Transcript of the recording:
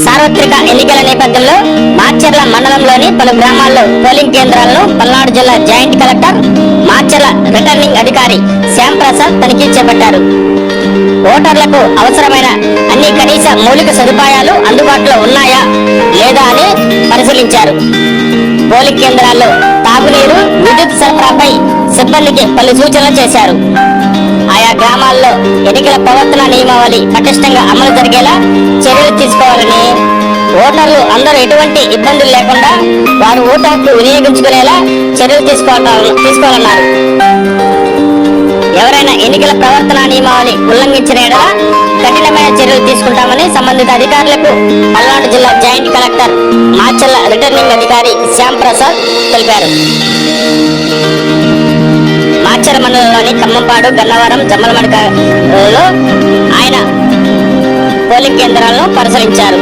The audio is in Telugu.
సార్వత్రిక ఎన్నికల నేపథ్యంలో మాచర్ల మండలంలోని పలు గ్రామాల్లో పోలింగ్ కేంద్రాలను పల్నాడు జిల్లా జాయింట్ కలెక్టర్ మాచర్ల రిటర్నింగ్ అధికారి శ్యాంప్రసాద్ తనిఖీ చేపట్టారు. ఓటర్లకు అవసరమైన అన్ని కనీస మౌలిక సదుపాయాలు అందుబాటులో ఉన్నాయా లేదా అని పరిశీలించారు. పోలింగ్ కేంద్రాల్లో తాగునీరు, విద్యుత్ సరఫరాపై సిబ్బందికి పలు సూచనలు చేశారు. ఆయా గ్రామాల్లో ఎన్నికల ప్రవర్తన నియమావళి పటిష్టంగా అమలు జరిగేలా చర్యలు తీసుకోవాలని, ఓటర్లు అందరూ ఎటువంటి ఇబ్బందులు లేకుండా వారు ఓటు హక్కు వినియోగించుకునేలా చర్యలు తీసుకోవాలన్నారు. ఎవరైనా ఎన్నికల ప్రవర్తన నియమావళి ఉల్లంఘించిన యెడల కఠినమైన చర్యలు తీసుకుంటామని సంబంధిత అధికారులకు పల్నాడు జిల్లా జాయింట్ కలెక్టర్ మాచర్ల రిటర్నింగ్ అధికారి శ్యాంప్రసాద్ తెలిపారు. మాచర్ల మండలంలోని ఖమ్మంపాడు, గన్నవరం, జమ్మలమడకలో ఆయన పోలింగ్ కేంద్రాలను పరిశీలించారు.